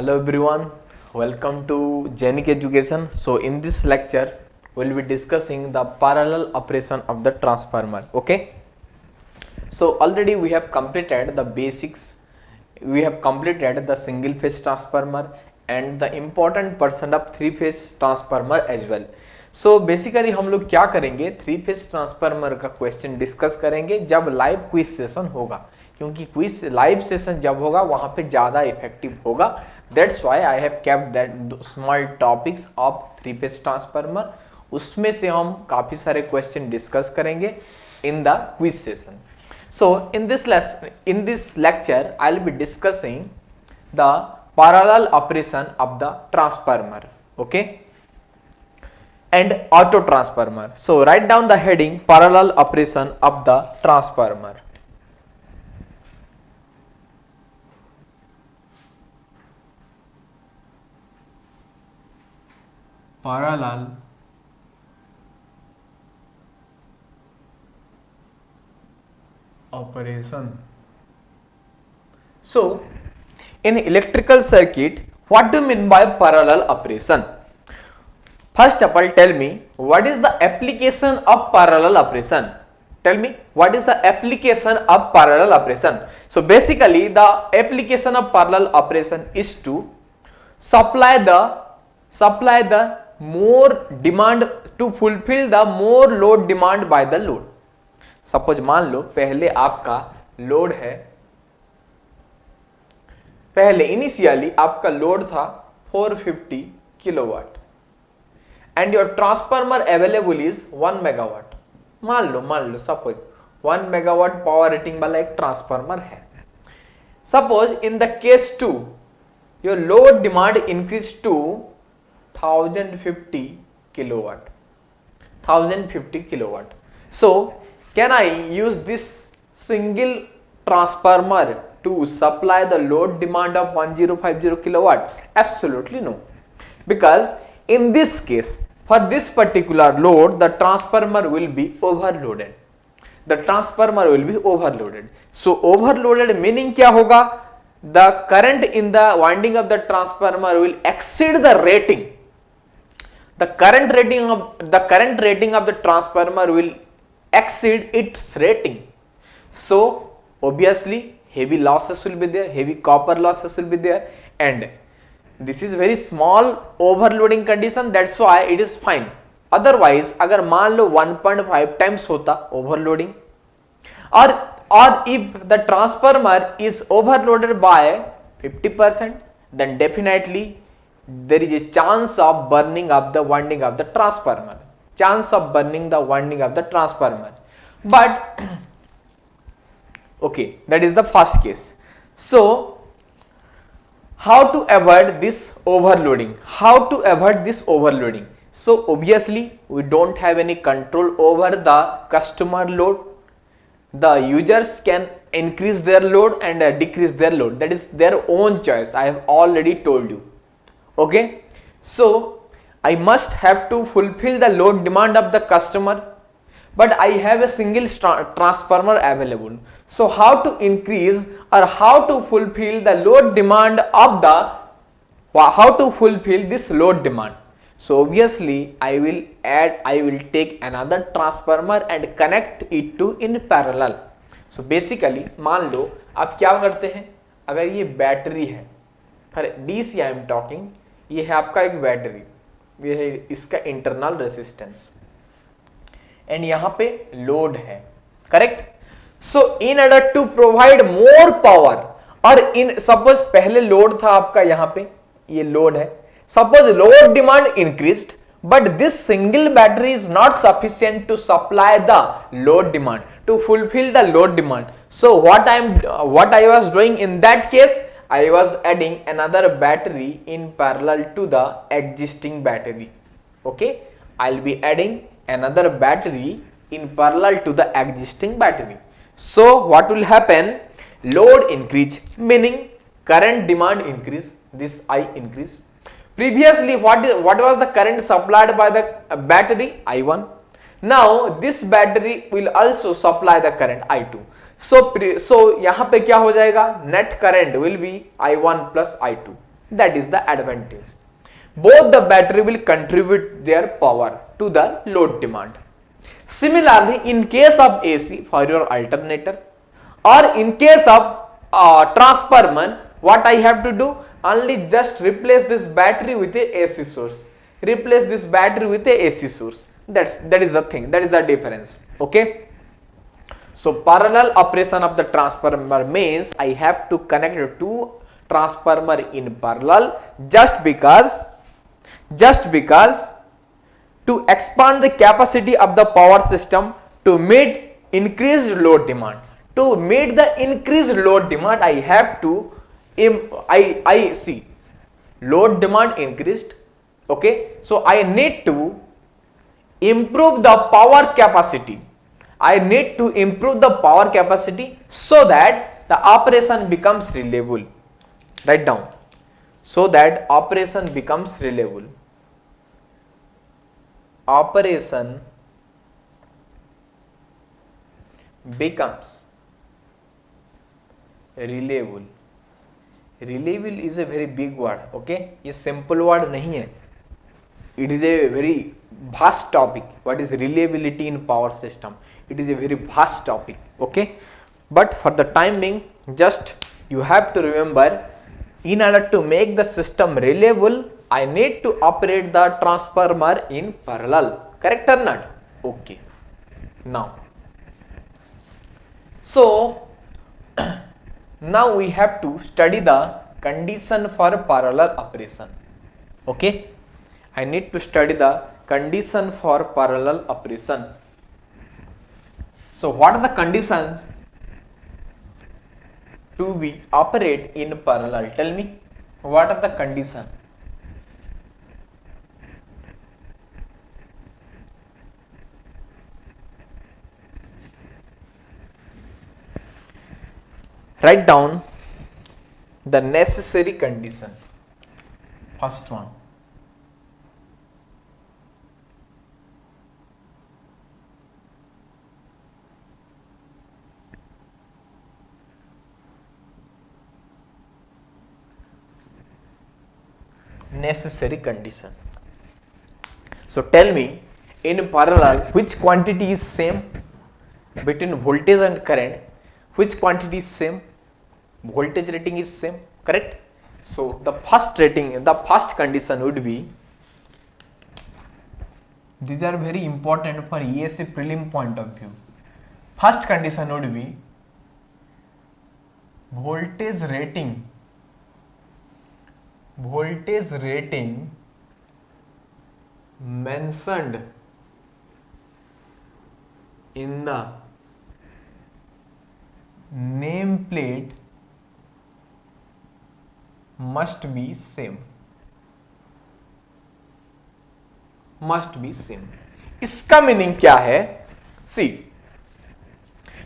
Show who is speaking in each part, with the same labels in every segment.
Speaker 1: Hello everyone, welcome to Genic Education. So in this lecture, we'll be discussing the parallel operation of the transformer. Okay. So already we have completed the basics. We have completed the single phase transformer and the important portion of three phase transformer as well. So basically हम लोग क्या करेंगे, three phase transformer का question discuss करेंगे जब live quiz session होगा, क्योंकि quiz live session जब होगा वहां पे ज्यादा इफेक्टिव होगा. That's why I have kept that small topics of three phase transformer. उसमें से हम काफी सारे क्वेश्चन डिस्कस करेंगे in the quiz session. So in this lecture I will be discussing the parallel operation of the transformer, okay, and auto transformer. So write down the heading parallel operation of the transformer. Parallel operation. So in electrical circuit, what do you mean by parallel operation? First of all, tell me what is the application of parallel operation. Tell me what is the application of parallel operation. So basically the application of parallel operation is to supply the more demand, to fulfill the more load demand by the load. Suppose मान लो पहले आपका load है, पहले initially आपका load था 450 kilowatt and your transformer available is 1 megawatt. मान लो suppose 1 megawatt power rating वाला एक ट्रांसफार्मर है. Suppose in the case 2 your load demand increase to 1050 kilowatt. So can I use this single transformer to supply the load demand of 1050 kilowatt? Absolutely no, because in this case for this particular load the transformer will be overloaded. So overloaded meaning क्या होगा, the current in the winding of the transformer will exceed the rating. The current rating of the transformer will exceed its rating. So obviously heavy losses will be there, heavy copper losses will be there, and this is very small overloading condition. That's why it is fine. Otherwise अगर मान लो 1.5 times होता overloading, or if the transformer is overloaded by 50%, then definitely there is a chance of burning of the winding of the transformer. But okay, that is the first case. So how to avoid this overloading? So obviously we don't have any control over the customer load. The users can increase their load and decrease their load. That is their own choice. I have already told you. Okay, so I must have to fulfill the load demand of the customer, but I have a single transformer available. So how to increase or how to fulfill the load demand of how to fulfill this load demand? So obviously I will take another transformer and connect it to in parallel. So basically मान लो आप क्या करते हैं, अगर ये battery है, for DC I am talking, ये है आपका एक बैटरी, ये है इसका इंटरनल रेसिस्टेंस एंड यहां पे लोड है, correct. So in order to provide more power, और इन सपोज पहले लोड था आपका, यहां पे ये लोड है, suppose load demand increased but this single battery is not sufficient to supply the load demand, to fulfil the load demand. So what I was doing in that case, I was adding another battery in parallel to the existing battery. Okay, I'll be adding another battery in parallel to the existing battery. So what will happen? Load increase, meaning current demand increase. This I increase. Previously, what was the current supplied by the battery? I1. Now this battery will also supply the current I2. सो यहां पे क्या हो जाएगा, net current will be I1 plus I2. That is the advantage. Both the battery will contribute their power to the load demand. Similarly, in case of AC for your alternator, or in case of transformer, what I have to do? Only just replace this battery with a AC source. Replace this battery with a AC source. That is the thing. That is the difference. Okay. So parallel operation of the transformer means I have to connect two transformer in parallel just because to expand the capacity of the power system to meet increased load demand. To meet the increased load demand, I have to I see load demand increased. Okay, so I need to improve the power capacity. I need to improve the power capacity so that the operation becomes reliable. Write down. So that operation becomes reliable. Operation becomes reliable. Reliable is a very big word. Okay, ये simple word नहीं है. It is a very vast topic. What is reliability in power system? It is a very vast topic. Okay, but for the time being, just you have to remember, in order to make the system reliable, I need to operate the transformer in parallel. Correct or not? Okay. Now, so now we have to study the condition for parallel operation. Okay, I need to study the condition for parallel operation. So what are the conditions to be operate in parallel? Tell me, what are the conditions? Write down the necessary condition. First one. Necessary condition. So tell me, in parallel, which quantity is same between voltage and current? Which quantity is same? Voltage rating is same, correct? So the first rating, the first condition would be, these are very important for ESE prelim point of view. First condition would be voltage rating mentioned in the nameplate must be same. इसका meaning क्या है? See,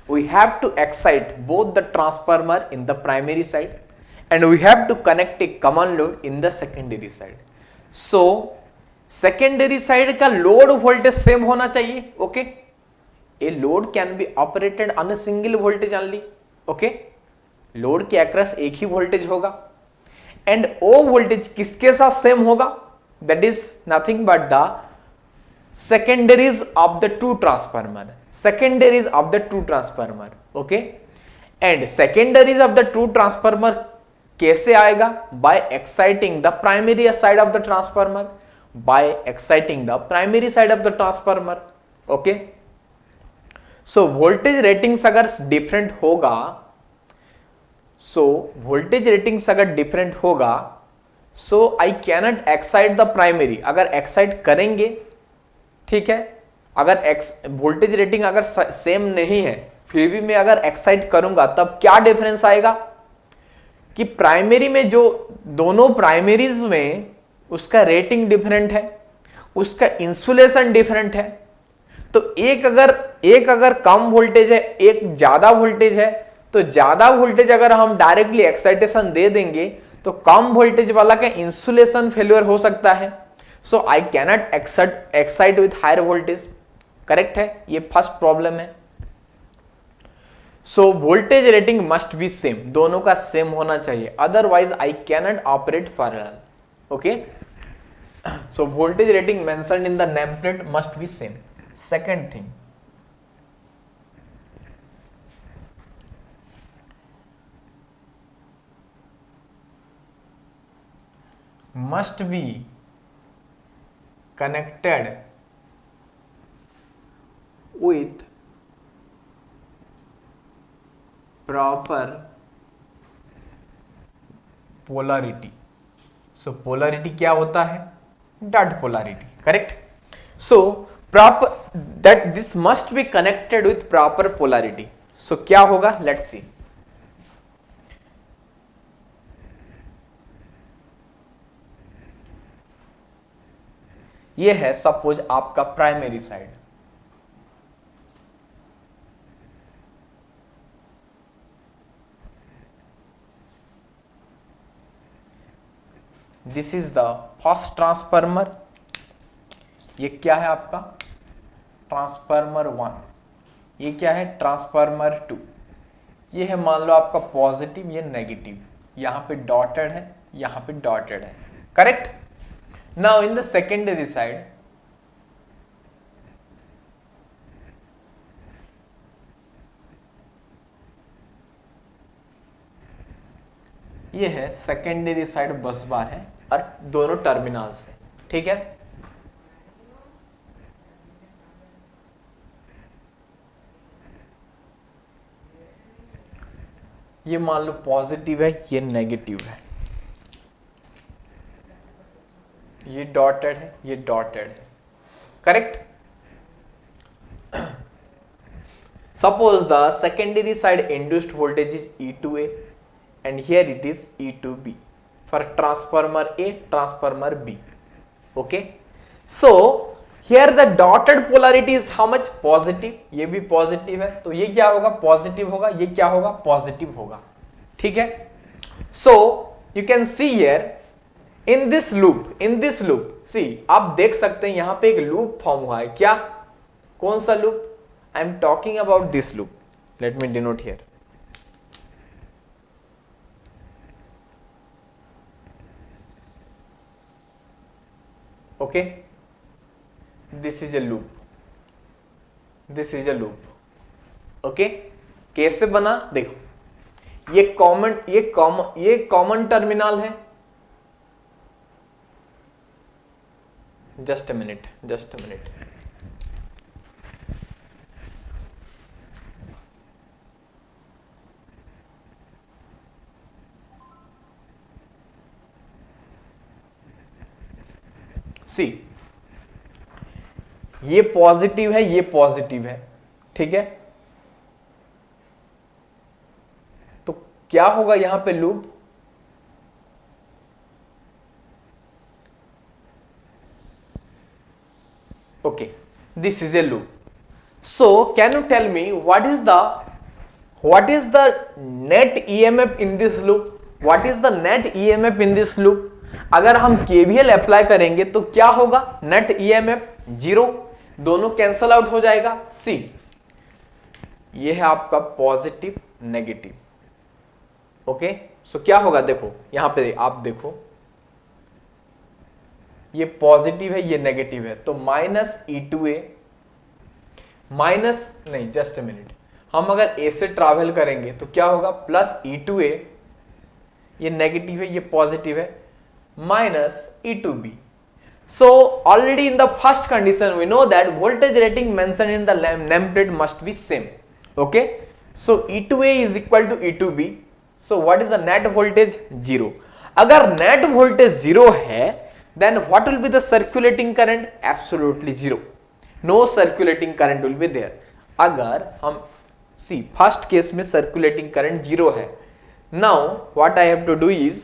Speaker 1: we have to excite both the transformer in the primary side and we have to connect a common load in the secondary side. So secondary side का load voltage same होना चाहिए. Okay, a load can be operated on a single voltage only. Okay, load के across एक ही voltage होगा and O voltage किसके साथ same होगा? That is nothing but the secondaries of the two transformer. Okay, and secondaries of the two transformer कैसे आएगा? By exciting the primary side of the transformer. Okay, so voltage ratings अगर different होगा, so I cannot excite the primary. अगर excite करेंगे, ठीक है, अगर voltage rating अगर सेम नहीं है फिर भी मैं अगर एक्साइट करूंगा तब क्या डिफरेंस आएगा कि प्राइमरी में जो दोनों प्राइमरीज में उसका रेटिंग डिफरेंट है, उसका इंसुलेशन डिफरेंट है. तो एक अगर कम वोल्टेज है, एक ज्यादा वोल्टेज है, तो ज्यादा वोल्टेज अगर हम डायरेक्टली एक्साइटेशन दे देंगे तो कम वोल्टेज वाला का इंसुलेशन फेल्योर हो सकता है. So I cannot excite with higher voltage. Correct है, ये फर्स्ट प्रॉब्लम है. So voltage rating must be same, दोनों का सेम होना चाहिए, otherwise I cannot operate parallel. Okay, so voltage rating mentioned in the name plate must be same. Second thing, must be connected with proper polarity. So polarity क्या होता है? Dot polarity, correct? So proper, that this must be connected with proper polarity. So क्या होगा? Let's see. ये है suppose आपका primary side, this is the first transformer. ये क्या है आपका? ट्रांसफार्मर 1. ये क्या है? ट्रांसफार्मर 2. ये है मान लो आपका पॉजिटिव, ये नेगेटिव, यहां पे डॉटेड है, यहां पे डॉटेड है, correct. Now in the secondary side, ये है सेकेंडरी साइड बस बार है और दोनों टर्मिनल्स है, ठीक है. ये मान लो पॉजिटिव है, ये नेगेटिव है, ये डॉटेड है, ये डॉटेड है, correct. Suppose the secondary side induced voltage is E2A and here it is E2B for transformer A, transformer B. Okay, so here the dotted polarity is how much? Positive. ये भी positive है, तो ये क्या होगा? Positive होगा. ये क्या होगा? पॉजिटिव होगा, ठीक है. so you can see here in this loop, see आप देख सकते हैं यहां पे एक लूप फॉर्म हुआ है. क्या? कौन सा loop? I am talking about this loop. Let me denote here. Okay, this is a loop. Okay, कैसे बना? देखो, ये कॉमन टर्मिनल है. Just a minute. सी, ये पॉजिटिव है, ये पॉजिटिव है, ठीक है. तो क्या होगा यहां पे? Loop. Okay, this is a loop. So can you tell me what is the net EMF in this loop? What is the net EMF in this loop? अगर हम केवीएल अप्लाई करेंगे तो क्या होगा? नेट ईएमएफ 0, दोनों cancel out हो जाएगा. सी, ये है आपका पॉजिटिव नेगेटिव. ओके, सो क्या होगा? देखो यहां पे आप देखो, ये पॉजिटिव है, ये नेगेटिव है, तो -E2A माइनस नहीं, जस्ट अ मिनट, हम अगर ए से ट्रैवल करेंगे तो क्या होगा? +E2A, ये नेगेटिव है, ये पॉजिटिव है, -E2B. So already in the first condition we know that voltage rating mentioned in the nameplate must be same. Okay, so E2A is equal to E2B. So what is the net voltage? 0. अगर net voltage 0 है, then what will be the circulating current? Absolutely 0. No circulating current will be there. अगर हम see first case में circulating current 0 है. Now what I have to do is,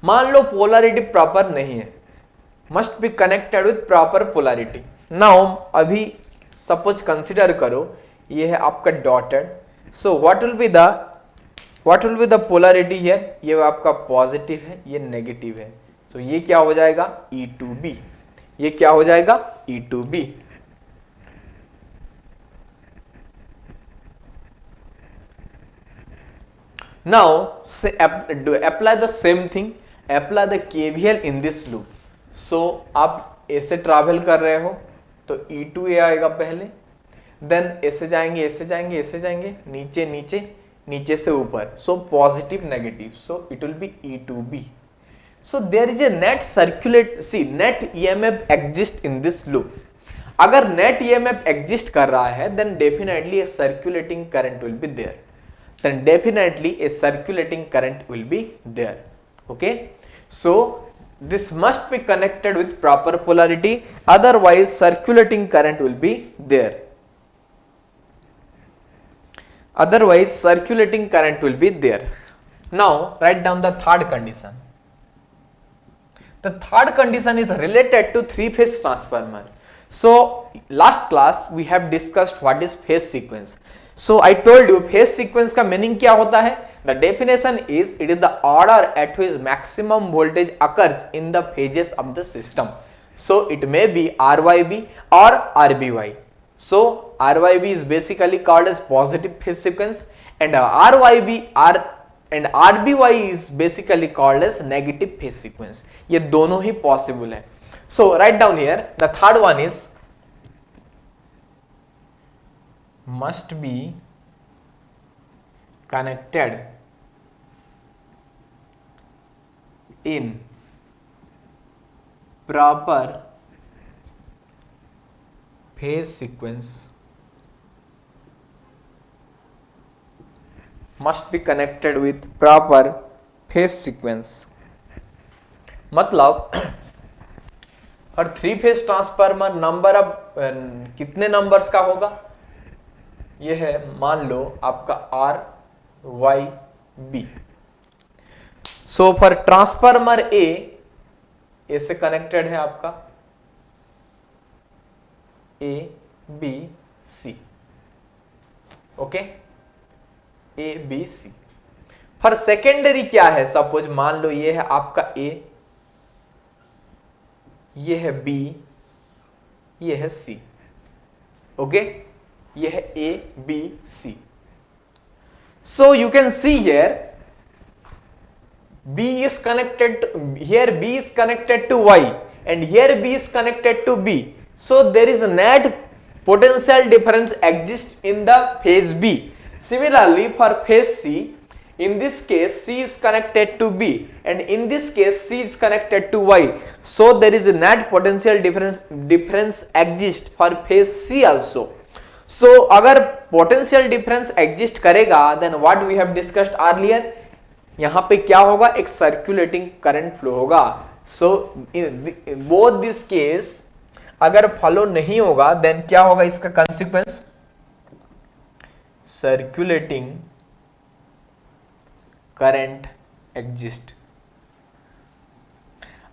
Speaker 1: मान लो polarity proper नहीं है, must be connected with proper polarity. Now अभी suppose consider करो ये है आपका dotted. So what will be the polarity here? ये आपका पॉजिटिव है, ये नेगेटिव है, सो ये क्या हो जाएगा? E2B. ये क्या हो जाएगा? E2B. Now apply the same thing, apply the KVL in this loop. So आप ऐसे ट्रैवल कर रहे हो तो E2A आएगा पहले, देन ऐसे जाएंगे ऐसे जाएंगे ऐसे जाएंगे, नीचे नीचे नीचे से ऊपर, so positive negative, so it will be E2B. So there is a net circulate, see net EMF exist in this loop. अगर net EMF exist कर रहा है then definitely a circulating current will be there. Then definitely a circulating current will be there. Okay. So this must be connected with proper polarity, otherwise circulating current will be there. Otherwise circulating current will be there. Now write down the third condition. The third condition is related to three-phase transformer. So last class we have discussed what is phase sequence. So I told you phase sequence का meaning क्या होता है? The definition is it is the order at which maximum voltage occurs in the phases of the system. So it may be RYB or RBY. So RYB is basically called as positive phase sequence, and RBY is basically called as negative phase sequence. ये दोनों ही possible है. So write down here the third one is must be connected in proper phase sequence. Must be connected with proper phase sequence. मतलब और three phase transformer number अब कितने numbers का होगा? ये है मान लो आपका RYB. सो फॉर ट्रांसफार्मर ए से कनेक्टेड है आपका ABC. Okay, ABC. For secondary क्या है? सपोज मान लो ये है आपका A, ये है B, ये है C. ओके, ये है ABC. So you can see here B is connected to, here B is connected to Y and here B is connected to B. So there is a net potential difference exists in the phase B. Similarly for phase C, in this case C is connected to B and in this case C is connected to Y. So there is a net potential difference exists for phase C also. So अगर potential difference exist करेगा then what we have discussed earlier, यहाँ पे क्या होगा? एक circulating current flow होगा. So both this case अगर follow नहीं होगा देन क्या होगा इसका कंसिक्वेंस? Circulating current exist.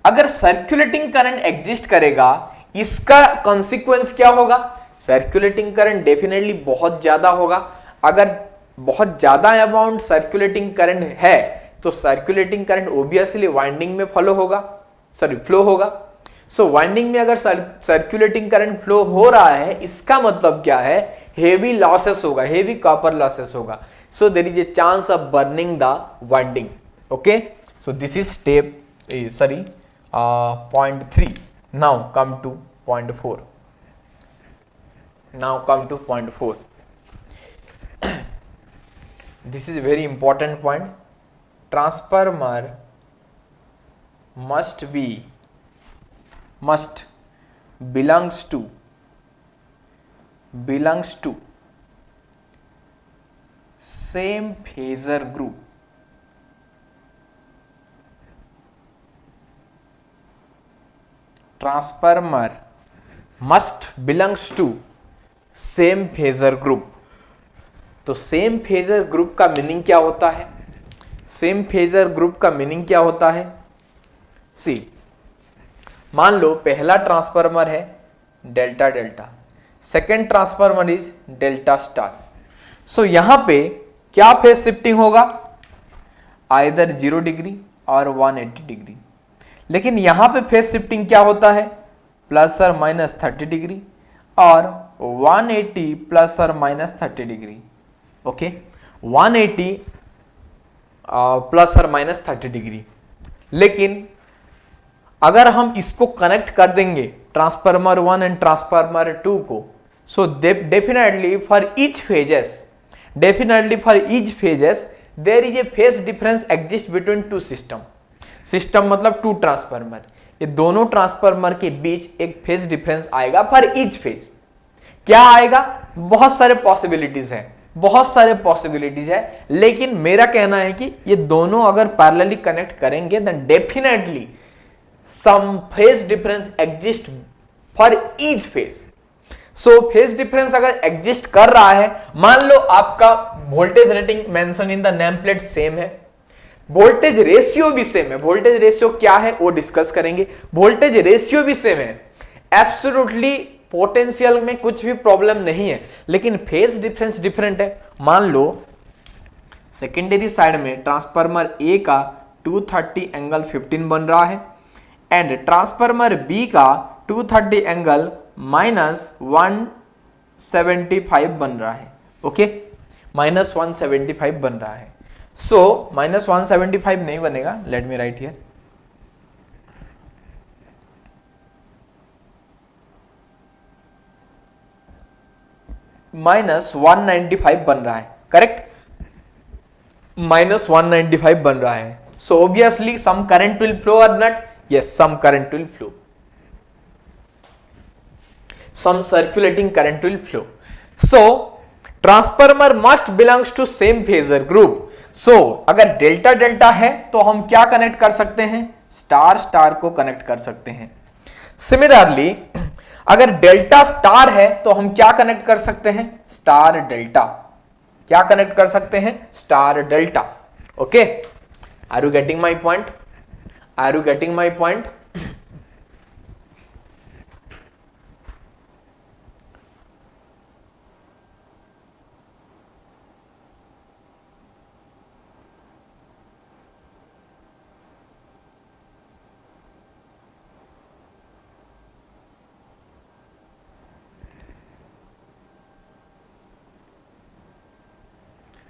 Speaker 1: अगर सर्कुलेटिंग करंट एग्जिस्ट करेगा इसका कॉन्सिक्वेंस क्या होगा? सर्कुलेटिंग करंट डेफिनेटली बहुत ज्यादा होगा. अगर बहुत ज्यादा अमाउंट सर्कुलेटिंग करंट है तो सर्कुलेटिंग करंट ऑब्वियसली वाइंडिंग में फ्लो होगा. सो वाइंडिंग में अगर सर्कुलेटिंग करंट फ्लो हो रहा है इसका मतलब क्या है? हेवी लॉसेस होगा, हेवी कॉपर लॉसेस होगा. So there is a chance of burning the winding. Okay, so this is point 3. Now come to point 4. This is a very important point. Transformer belongs to same phasor group. Transformer must belongs to same phasor group. तो same phasor group का meaning क्या होता है? Same phasor group का meaning क्या होता है? See, मान लो पहला ट्रांसफार्मर है delta delta, second transformer is delta star. So यहां पे क्या फेज शिफ्टिंग होगा? आइदर 0 डिग्री और 180 डिग्री. लेकिन यहां पे फेज शिफ्टिंग क्या होता है? प्लस और माइनस 30 डिग्री और 180 प्लस और माइनस 30 डिग्री. ओके, 180 प्लस और माइनस 30 डिग्री। लेकिन अगर हम इसको कनेक्ट कर देंगे ट्रांसफार्मर 1 एंड ट्रांसफार्मर 2 को, so definitely for each phases there is a phase difference exist between two system मतलब टू ट्रांसफार्मर। ये दोनों ट्रांसफार्मर के बीच एक फेज डिफरेंस आएगा फॉर ईच फेज। क्या आएगा? बहुत सारे पॉसिबिलिटीज है, लेकिन मेरा कहना है कि ये दोनों अगर पैरेलली कनेक्ट करेंगे then definitely some phase difference exist for each phase. So phase difference अगर एग्जिस्ट कर रहा है, मान लो आपका voltage rating mention in the name plate same है, वोल्टेज रेशियो भी सेम है। वोल्टेज रेशियो क्या है वो डिस्कस करेंगे। वोल्टेज रेशियो भी सेम है, एब्सोल्युटली पोटेंशियल में कुछ भी प्रॉब्लम नहीं है, लेकिन फेज डिफरेंस डिफरेंट है। मान लो सेकेंडरी साइड में ट्रांसफार्मर ए का 230 एंगल 15 बन रहा है एंड ट्रांसफार्मर बी का 230 एंगल -175 बन रहा है। ओके, -175 बन रहा है। सो -175 नहीं बनेगा, लेट मी राइट हियर। -195 बन रहा है, करेक्ट? -195 बन रहा है। So obviously some current will flow or not? Yes, some current will flow, some circulating current will flow. So transformer must belongs to same phasor group. So अगर delta delta है तो हम क्या कनेक्ट कर सकते हैं? स्टार स्टार को connect कर सकते हैं। सिमिलरली अगर डेल्टा स्टार है तो हम क्या कनेक्ट कर सकते हैं? Star delta. क्या कनेक्ट कर सकते हैं? Star delta. Okay, are you getting my point? Are you getting my point?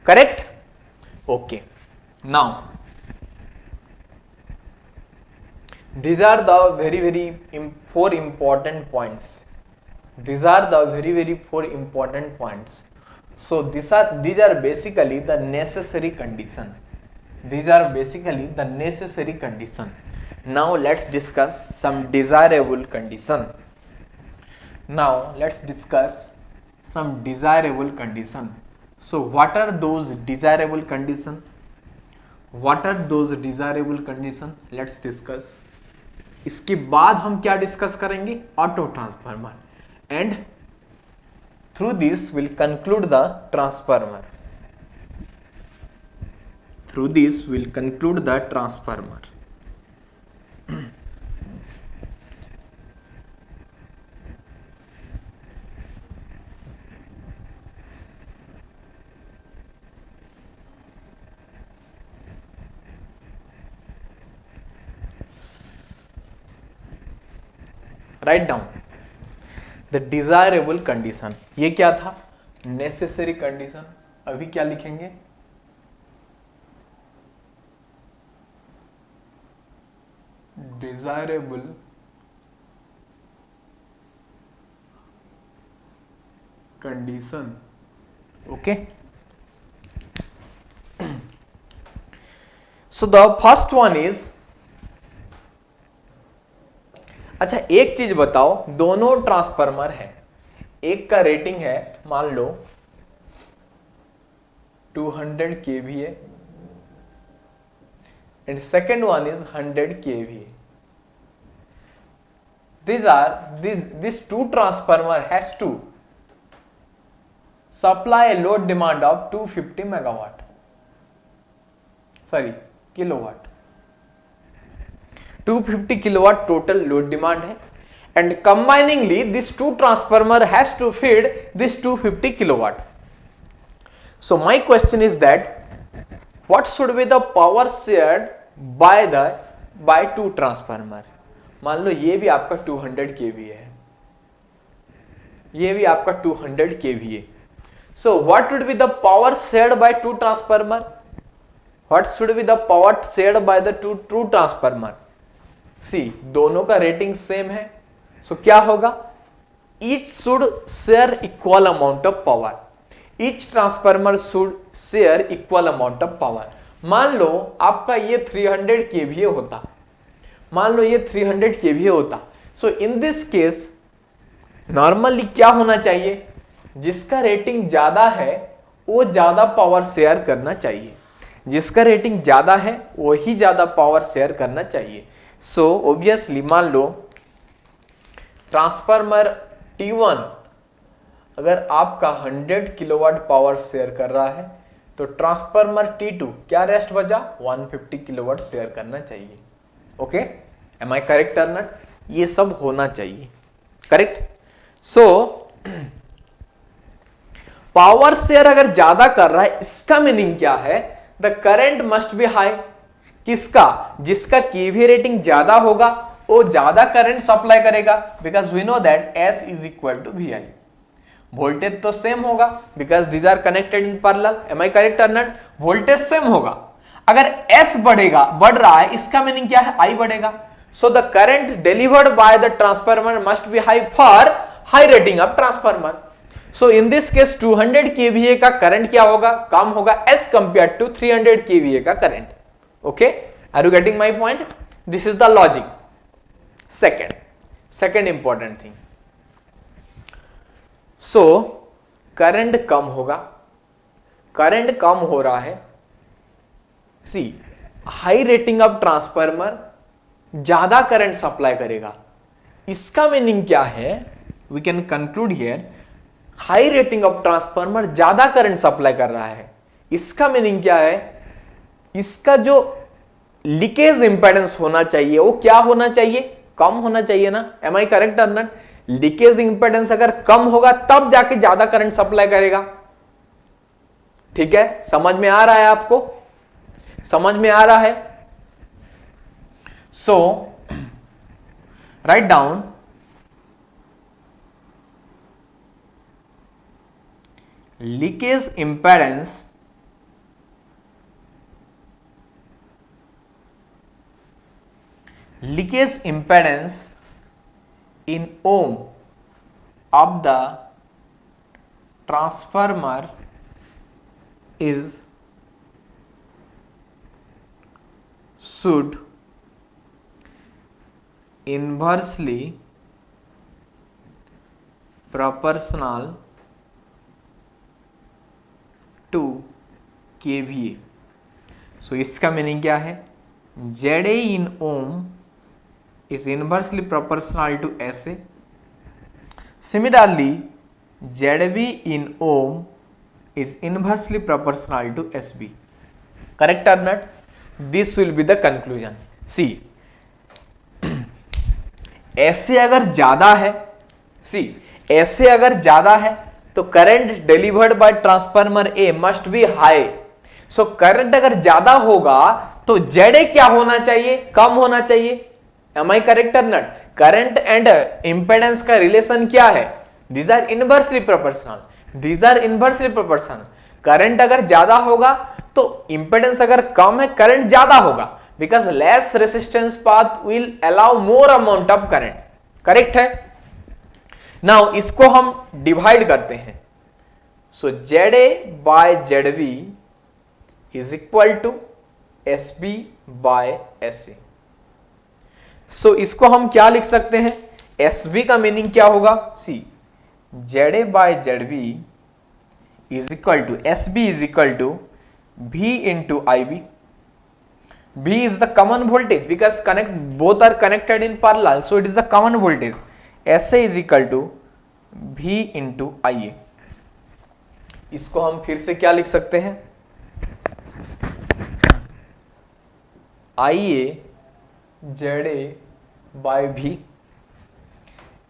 Speaker 1: Correct? Okay. Now, these are the four important points. These are the four important points. So these are basically the necessary condition. These are basically the necessary condition. Now let's discuss some desirable condition. Now let's discuss some desirable condition. So what are those desirable condition? What are those desirable condition? Let's discuss. इसके बाद हम क्या discuss करेंगे? Auto transformer, and through this will conclude the transformer. Through this will conclude the transformer. Right down the desirable condition. ये क्या था? Necessary condition. अभी क्या लिखेंगे? Desirable condition. Okay, so the first one is, अच्छा एक चीज बताओ, दोनों ट्रांसफार्मर है, एक का रेटिंग है मान लो 200 kVA and second one is 100 kVA. This two transformer has to supply a load demand of 250 megawatt. Sorry, kilowatt. 250 kilowatt total load demand है, and combiningly this two transformer has to feed this 250 kilowatt. So my question is that what should be the power shared by two transformer? मान लो ये भी आपका 200 kVA है, ये भी आपका 200 kVA. So what would be the power shared by two transformer? What should be the power shared by the two transformer? See, दोनों का रेटिंग सेम है, सो क्या होगा? Each should share equal amount of power, each transformer should share equal amount of power. मान लो आपका ये 300 KVA होता, मान लो ये 300 केवीए होता, सो इन दिस केस नॉर्मली क्या होना चाहिए? जिसका रेटिंग ज्यादा है वो ज्यादा पावर शेयर करना चाहिए, जिसका रेटिंग ज्यादा है वो ही ज्यादा पावर शेयर करना चाहिए। सो ऑब्वियसली मान लो ट्रांसफार्मर T1 अगर आपका 100 किलोवाट पावर शेयर कर रहा है तो ट्रांसफार्मर T2 क्या रेस्ट बचा? 150 किलोवाट शेयर करना चाहिए। ओके, एम आई करेक्ट और नॉट? ये सब होना चाहिए, करेक्ट? सो पावर शेयर अगर ज्यादा कर रहा है इसका मीनिंग क्या है? The current must be high. किसका? जिसका केवी रेटिंग ज्यादा होगा वो ज्यादा करंट सप्लाई करेगा, because we know that S is equal to VI। Voltage तो सेम होगा because these are connected in parallel, am I correct और नॉट? वोल्टेज सेम होगा। अगर S बढ़ रहा है इसका मीनिंग क्या है? I बढ़ेगा। So the current delivered by the transformer must be high for high rating of transformer. So in this case 200 kVA का करंट क्या होगा? कम होगा एज कंपेयर टू 300 kVA का current. Okay, are you getting my point? This is the logic. Second important thing, so current कम होगा, current कम हो रहा है। See, high rating of transformer ज्यादा करंट सप्लाई करेगा, इसका मीनिंग क्या है? We can conclude here high rating of transformer ज्यादा करंट सप्लाई कर रहा है, इसका मीनिंग क्या है? इसका जो लीकेज इंपेडेंस होना चाहिए वो क्या होना चाहिए? कम होना चाहिए ना, एम आई करेक्ट और नॉट? लीकेज इंपेडेंस अगर कम होगा तब जाके ज्यादा करंट सप्लाई करेगा। ठीक है, समझ में आ रहा है आपको? समझ में आ रहा है? So write down leakage impedance in ohm of the transformer is should inversely proportional to kVA। सो इसका मीनिंग क्या है? ZA in ohm is inversely proportional to SA. Similarly, ZB in ohm is inversely proportional to SB. Correct or not? This will be the conclusion. See, SA अगर ज्यादा है, see, SA अगर ज्यादा है तो current delivered bye transformer A must be high. So current अगर ज्यादा होगा तो ZA क्या होना चाहिए? कम होना चाहिए। Am I correct or not? Current and impedance का रिलेशन क्या है? These are inversely proportional. These are inversely proportional. Current अगर ज्यादा होगा तो इंपेडेंस अगर कम है करंट ज्यादा होगा, because less resistance path will allow more amount of current. Correct है? नाउ इसको हम डिवाइड करते हैं। So ZA by ZB is equal to SB by SA। सो इसको हम क्या लिख सकते हैं? SB का मीनिंग क्या होगा? See, ZA by ZB is equal to SB is equal to V into IB। V is the common voltage because both are connected in parallel, so it is the common voltage. SA is equal to V into IA। इसको हम फिर से क्या लिख सकते हैं? IA ZA by V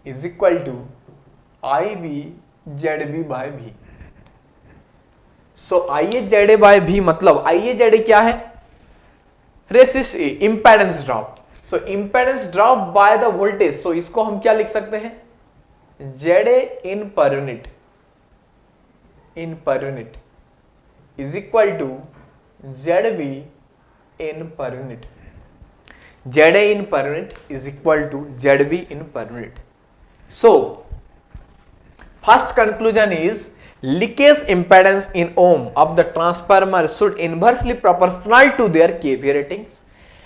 Speaker 1: is equal to IB ZB by V। So IA ZA by V मतलब IA ZA क्या है? Impedance drop. So impedance drop by the voltage. So इसको हम क्या लिख सकते हैं? ZA in per unit is equal to ZB in per unit. ZA in per unit is equal to ZB in per unit. So, first conclusion is leakage impedance in ohm of the transformer should inversely proportional to their kVA ratings.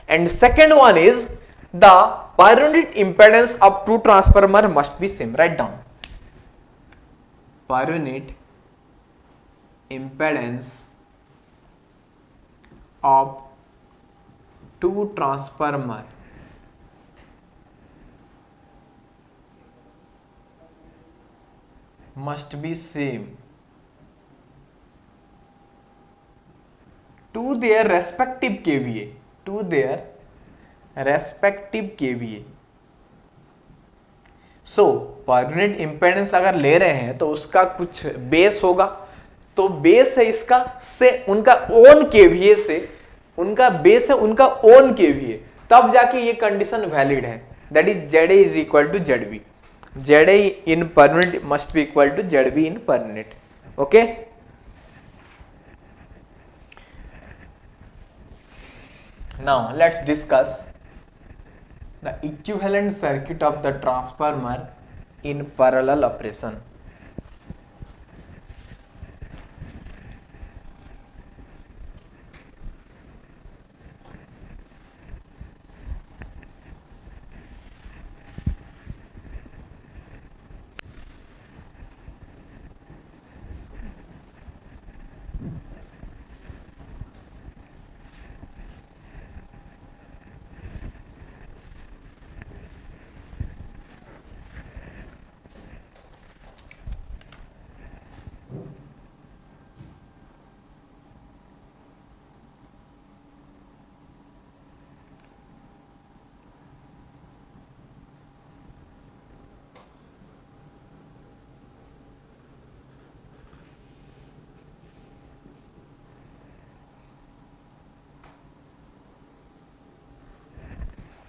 Speaker 1: And second one is the per unit impedance of two transformer must be same. Write down. Per unit impedance of two transformer must be same to their respective kVA, to their respective kVA. So per unit impedance अगर ले रहे हैं तो उसका कुछ base होगा, तो base है इसका से उनका ओन केवीए से, उनका बेस है उनका ओन केवीए, तब जाके ये कंडीशन वैलिड है. That is Z A is equal to Z B. Z A in per unit must be equal to Z B in per unit. Okay, now let's discuss the equivalent circuit of the transformer in parallel operation.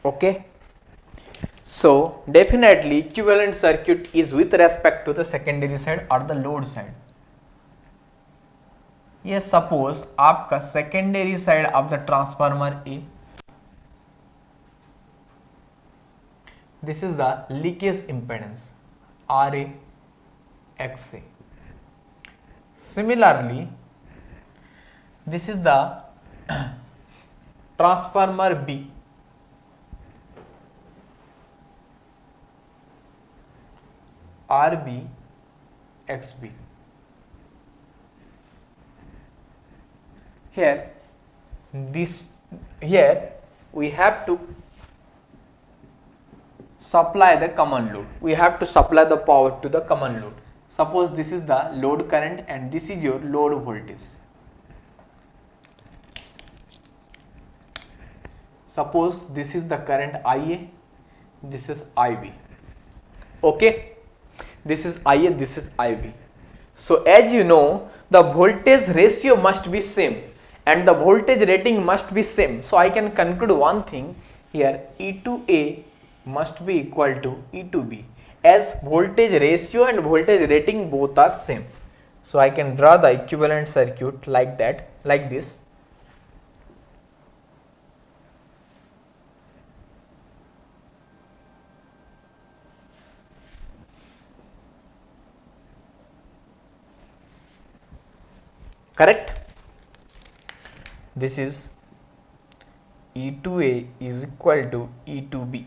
Speaker 1: Okay, so definitely equivalent circuit is with respect to the secondary side or the load side. ये suppose आपका secondary side of the transformer A, this is the leakage impedance R A X A. Similarly this is the transformer B, RB XB. Here we have to supply the common load. We have to supply the power to the common load. Suppose this is the load current and this is your load voltage. Suppose this is the current IA, this is IB. Okay, this is IA, this is IB. So as you know, the voltage ratio must be same and the voltage rating must be same. So I can conclude one thing here, E to A must be equal to E to B, as voltage ratio and voltage rating both are same. So I can draw the equivalent circuit like that, like this. Correct? This is E to A is equal to E to B.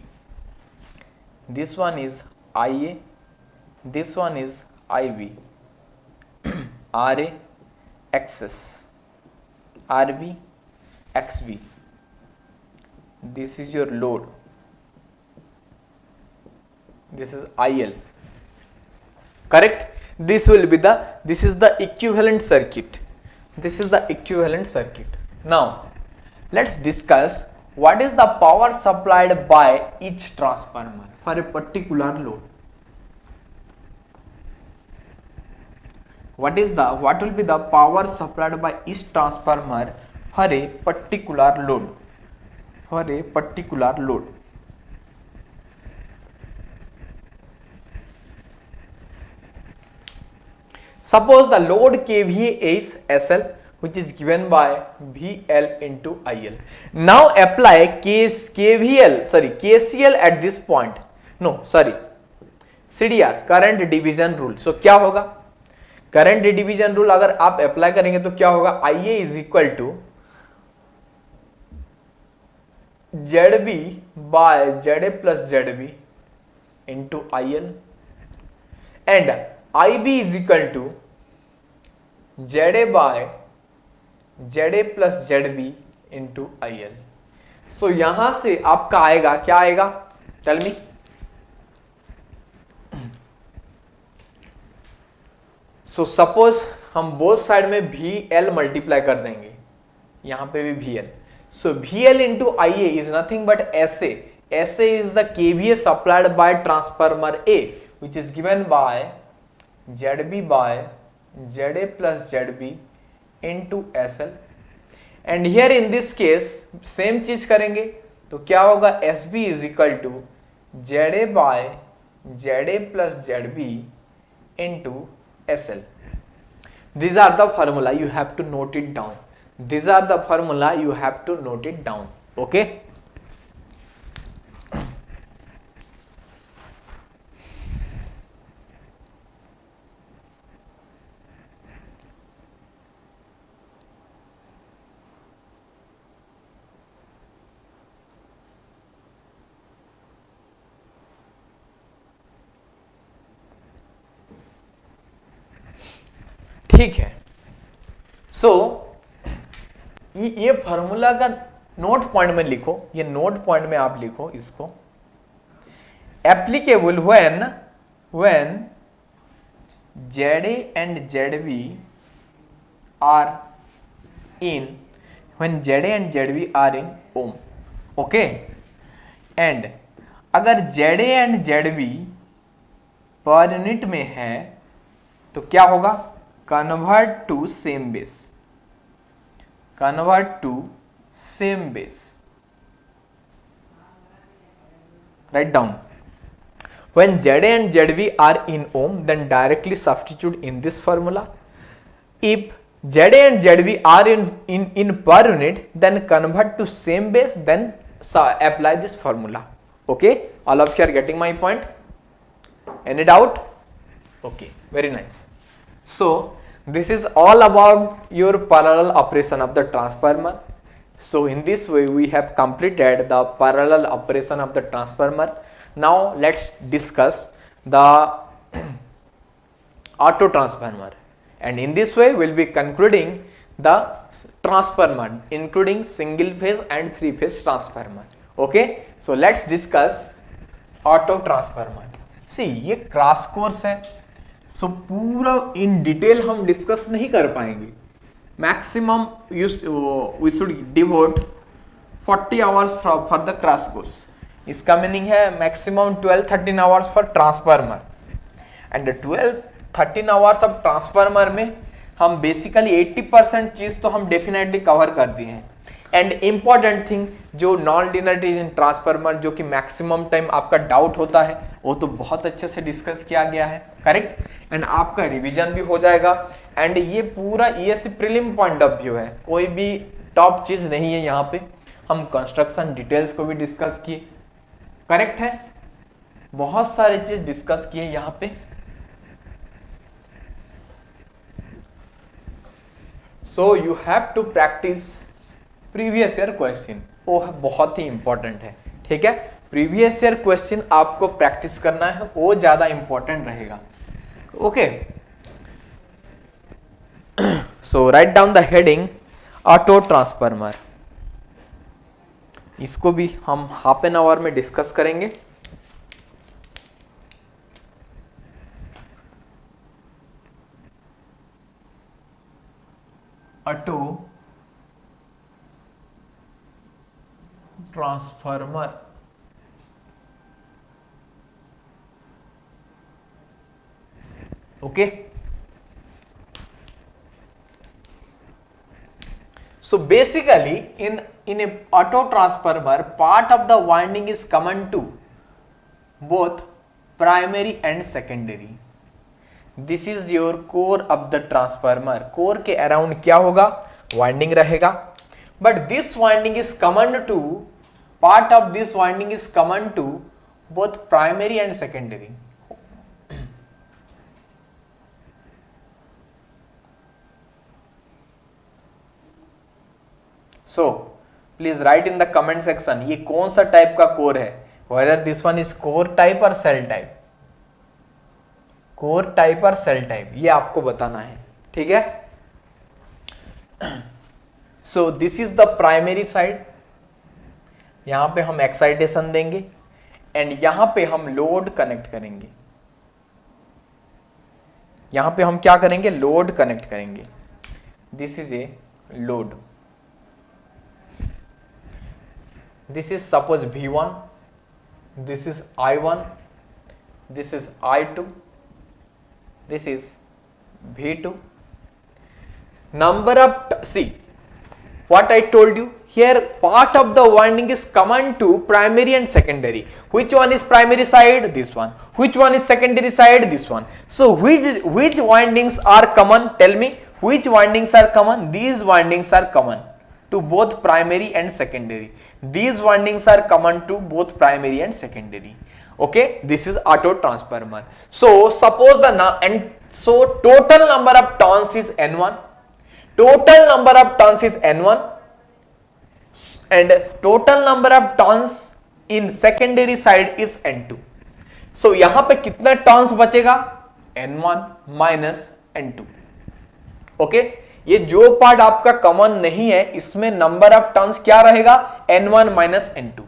Speaker 1: This one is IA, this one is IB, RA, XS, RB, XB. This is your load. This is IL. Correct? This will be this is the equivalent circuit. This is the equivalent circuit. Now, let's discuss what is the power supplied by each transformer for a particular load. What will be the power supplied by each transformer for a particular load? For a particular load. Suppose the load KVA is SL, which is given by VL into IL. Now apply KCL at this point. No, sorry, CDR, current division rule. So क्या होगा? Current division rule अगर आप apply करेंगे तो क्या होगा? IA is equal to ZB by ZA plus ZB into IL and IB is equal to ZA by ZA plus ZB into IL. So यहां से आपका आएगा, क्या आएगा? Tell me. सो सपोज हम बोथ साइड में VL मल्टीप्लाई कर देंगे, यहां पे भी VL. So VL into IA is nothing but SA. SA is the KVA supplied by transformer A which is given by ZB by ZA plus ZB into SL. And here in this case same चीज करेंगे तो क्या होगा? SB is equal to ZA by ZA plus ZB into SL. These are the formula, you have to note it down. These are the formula, you have to note it down. Okay? ठीक है. सो ये formula का note point में लिखो, ये note point में आप लिखो इसको. Applicable when ZA and ZB are in ZA and ZB are in ohm. Okay. And अगर ZA and ZB per unit में है तो क्या होगा? Convert to same base. Convert to same base. Write down. When ZA and ZB are in ohm, then directly substitute in this formula. If ZA and ZB are in per unit, then convert to same base, then apply this formula. Okay, all of you are getting my point? Any doubt? Okay, very nice. So this is all about your parallel operation of the transformer. So in this way we have completed the parallel operation of the transformer. Now let's discuss the auto transformer, and in this way we'll be concluding the transformer including single phase and three phase transformer. Okay, so let's discuss auto transformer. See, ये crash course है, सो पूरा in detail हम discuss नहीं कर पाएंगे. Maximum we should devote 40 hours for the crash course. इसका मीनिंग है maximum 12-13 hours for transformer. And 12-13 hours of transformer में हम बेसिकली 80% चीज तो हम डेफिनेटली कवर कर दिए हैं. एंड इंपॉर्टेंट थिंग जो नॉन लिनियरिटी इन ट्रांसफार्मर, जो कि मैक्सिमम टाइम आपका डाउट होता है, वो तो बहुत अच्छे से डिस्कस किया गया है. करेक्ट. एंड आपका रिवीजन भी हो जाएगा. एंड ये पूरा ESE prelim point of view है, कोई भी टॉप चीज नहीं है. यहाँ पे हम कंस्ट्रक्शन डिटेल्स को भी डिस्कस किए. करेक्ट है, बहुत सारे चीज डिस्कस किए यहाँ पे. So you have to practice previous year question. वो बहुत ही इंपॉर्टेंट है. ठीक है, प्रीवियस ईयर क्वेश्चन आपको प्रैक्टिस करना है, वो ज्यादा इंपॉर्टेंट रहेगा. Okay, so write down the heading auto transformer. इसको भी हम हाफ एन आवर में डिस्कस करेंगे. Auto transformer. Okay, so basically in a auto transformer, part of the winding is common to both primary and secondary. This is your core of the transformer. core के around क्या होगा? Winding रहेगा, but this winding is common to, part of this winding is common to both primary and secondary. So please write in the comment section ये कौन सा type का core है, whether this one is core type और shell type, core type और shell type, ये आपको बताना है. ठीक है. So this is the primary side, यहां पे हम एक्साइटेशन देंगे एंड यहां पे हम लोड कनेक्ट करेंगे. यहां पे हम क्या करेंगे, लोड कनेक्ट करेंगे. This is a load, this is suppose V1, this is I1, this is I2, this is V2. Number of see what I told you here, part of the winding is common to primary and secondary. Which one is primary side? This one. Which one is secondary side? This one. So which windings are common? Tell me which windings are common. These windings are common to both primary and secondary. These windings are common to both primary and secondary. Okay, this is auto transformer. So suppose so total number of turns is N1, total number of turns is N1, and total number of turns in secondary side is N2. So यहां पे कितना turns बचेगा, N1 minus N2. Okay, ये जो part आपका common नहीं है इसमें नंबर ऑफ टर्न्स क्या रहेगा, N1 minus N2.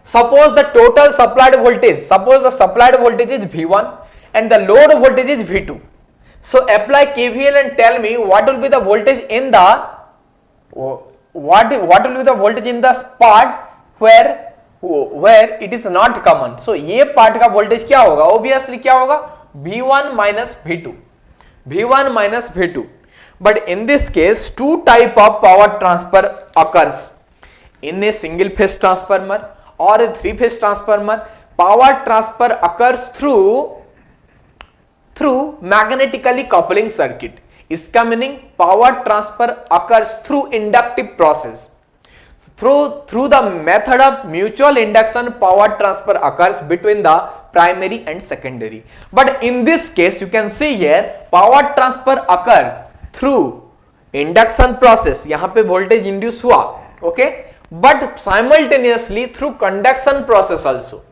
Speaker 1: Suppose the total supplied voltage, suppose the supplied voltage is V1 and the load voltage is V2. So apply KVL and tell me what will be the voltage in the what will be the voltage in the part where it is not common. So ये part का voltage क्या होगा, obviously क्या होगा, V1 minus V2, V1 minus V2. But in this case, two type of power transfer occurs in a single phase transformer or a three phase transformer. Power transfer occurs through magnetically coupling circuit. इसका meaning power transfer occurs through inductive process. Through the method of mutual induction, power transfer occurs between the primary and secondary. But in this case, you can see here power transfer occur through induction process, यहां पे voltage induce हुआ, okay, but simultaneously through conduction process also.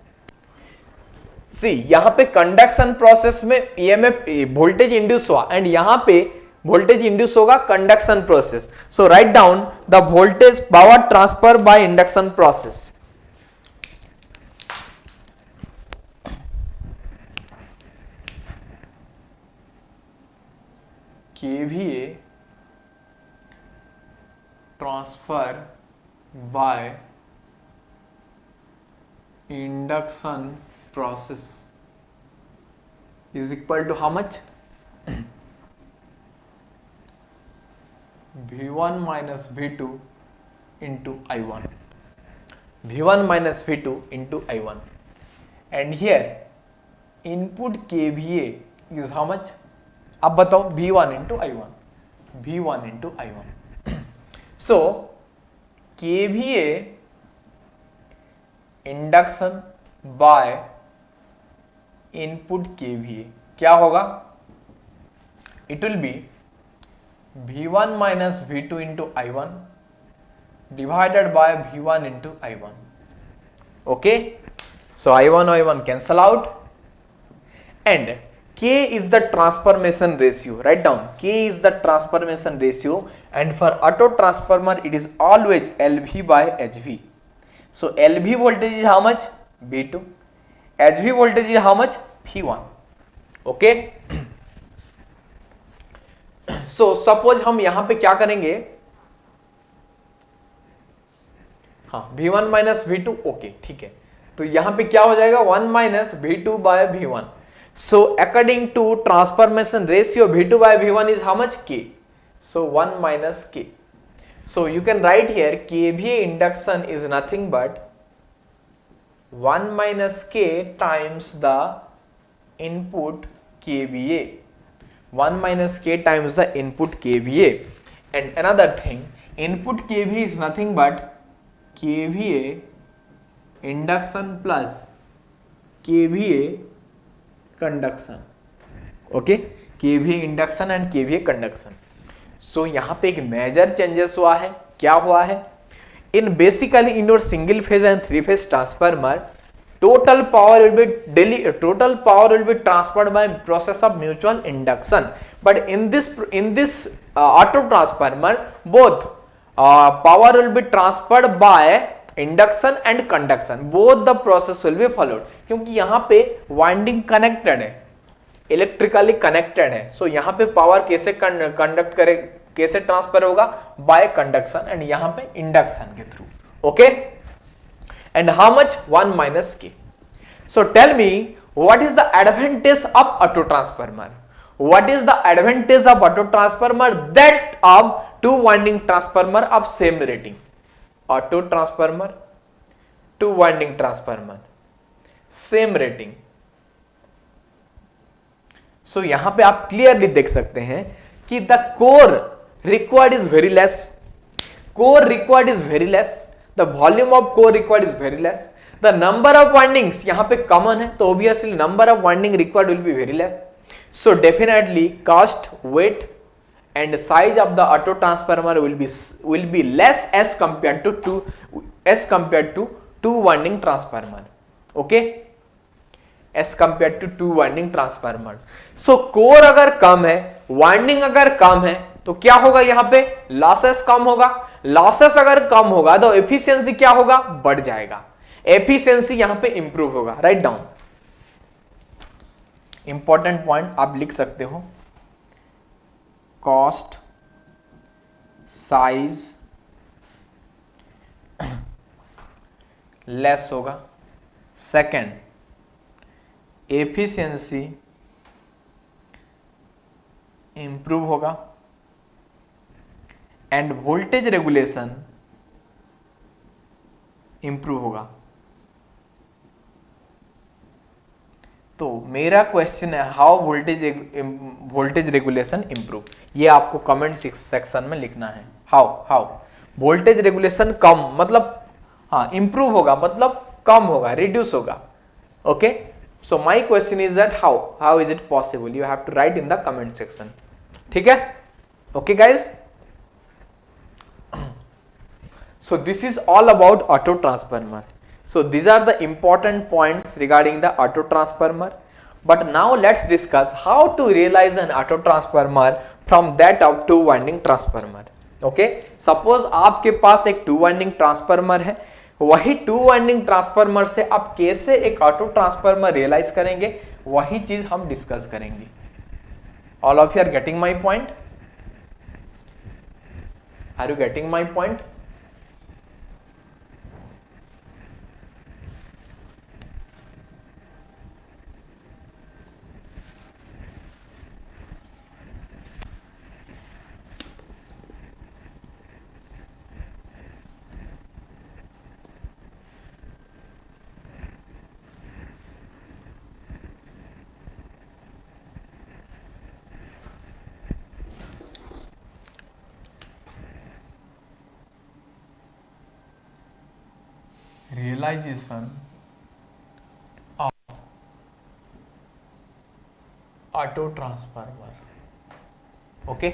Speaker 1: See यहां पे conduction process में EMF voltage induce हुआ and यहां पे voltage induce होगा conduction process. So write down the voltage power transfer by induction process. KVA transfer by induction process is equal to how much? V1 minus V2 into I1. V1 minus V2 into I1. And here input KVA is how much? अब बताओ, V1 into I1, V1 into I1. So KVA induction by input KVA क्या होगा, it will be V1 minus V2 into I1 divided by V1 into I1. Okay, so I1 cancel out and K is the transformation ratio. Write down, K is the transformation ratio, and for auto transformer it is always LV by HV. So LV voltage is how much, V2, HV voltage is how much, V1. Okay. So suppose हम यहां पे क्या करेंगे, हाँ V1 minus V2, okay ठीक है, तो यहां पे क्या हो जाएगा 1 minus V2 by V1. So according to transformation ratio, V2 by V1 is how much, K. So 1 minus K. So you can write here KVA induction is nothing but 1 minus K times the input KVA. 1 minus K times the input KVA. And another thing, input kVA is nothing but kVA induction plus kVA conduction. Okay, kVA induction and kVA conduction. So यहां पे एक major changes हुआ है. क्या हुआ है? In basically in your single phase and three phase transformer total power will be transferred by process of mutual induction, but in this auto transformer both power will be transferred by induction and conduction, both the process will be followed. क्योंकि यहाँ पे winding connected है, electrically connected है. सो यहाँ पे power कैसे conduct करे, कैसे ट्रांसफर होगा? बाय कंडक्शन एंड यहाँ पे इंडक्शन के through. Okay, and how much? 1 minus k. So tell me, what is the advantage of auto transformer? What is the advantage of auto transformer that of two winding transformer of same rating? Auto transformer, two winding transformer, same rating. So यहां पे आप clearly देख सकते हैं कि the core required is very less. Core required is very less. The volume of core required is very less. The number of windings यहाँ पे common है, तो obviously number of winding required will be very less. So definitely cost, weight and size of the auto transformer will be less as compared to two winding transformer. Okay, as compared to two winding transformer. So core अगर कम है, winding अगर कम है, तो क्या होगा? यहाँ पे losses कम होगा. लॉसेस अगर कम होगा तो एफिशिएंसी क्या होगा? बढ़ जाएगा. एफिशिएंसी यहां पे इंप्रूव होगा. राइट डाउन इंपॉर्टेंट पॉइंट आप लिख सकते हो. कॉस्ट, साइज लेस होगा. सेकंड, एफिशिएंसी इंप्रूव होगा. एंड वोल्टेज रेगुलेशन इंप्रूव होगा. तो मेरा क्वेश्चन है, हाउ वोल्टेज रेगुलेशन इंप्रूव? ये आपको कमेंट सेक्शन में लिखना है. हाउ वोल्टेज रेगुलेशन कम मतलब हाँ इंप्रूव होगा, मतलब कम होगा, रिड्यूस होगा. Okay, so my question is that how is it possible? You have to write in the comment section. ठीक है? Okay guys, so this is all about auto transformer. So these are the important points regarding the auto transformer. But now let's discuss how to realize an auto transformer from that of two winding transformer. Okay, suppose आपके पास एक two winding transformer है, वही two winding transformer से आप कैसे एक auto transformer realize करेंगे, वही चीज हम डिस्कस करेंगे. All of you are getting my point? Are you getting my point? Realization of auto transformer. Okay,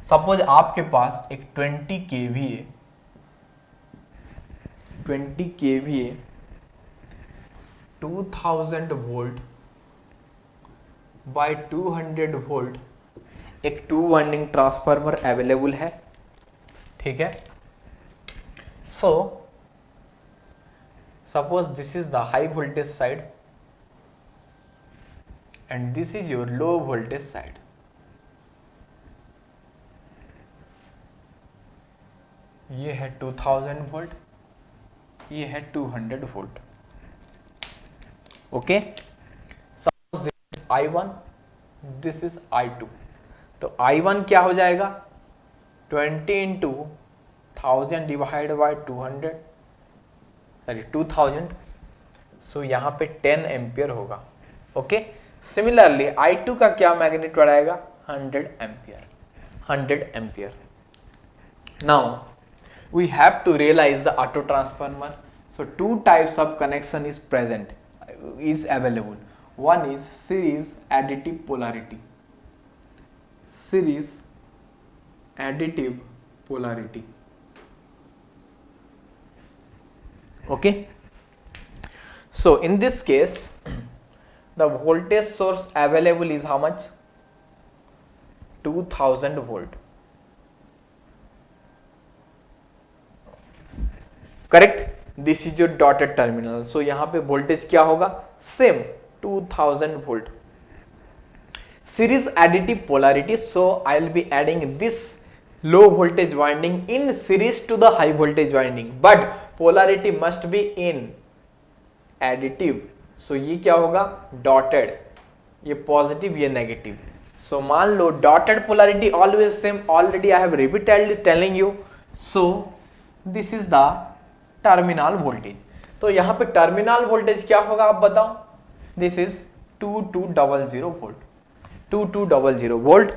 Speaker 1: suppose आपके पास एक 20 kVA 2000 वोल्ट बाय 200 वोल्ट एक टू वाइंडिंग ट्रांसफार्मर अवेलेबल है. ठीक है? So suppose this is the high voltage side and this is your low voltage side. ये है 2000 volt, ये है 200 volt. Okay, suppose this is I1, this is I2. तो I1 क्या हो जाएगा? 20 इंटू 1000 डिवाइड बाई 2000. सो यहाँ पे 10 एम्पियर होगा. ओके, सिमिलरली I2 का क्या मैग्नीट्यूड आएगा? 100 ampere, 100 ampere. Now we have to realize the auto transformer. So two types of connection is present, is available. One is series additive polarity. Series additive polarity. Okay. So in this case, the voltage source available is how much? 2000 volt. Correct, this is your dotted terminal. So यहां पे voltage क्या होगा? Same 2000 volt. Series additive polarity, so I will be adding this low voltage winding in series to the high voltage winding, but polarity must be in additive. So ये क्या होगा? Dotted, ये positive, ये negative. So मान लो dotted polarity always same, already I have repeatedly telling you. So this is the terminal voltage. तो यहां पे टर्मिनल वोल्टेज क्या होगा आप बताओ? दिस इज 2200 volt, 2200 volt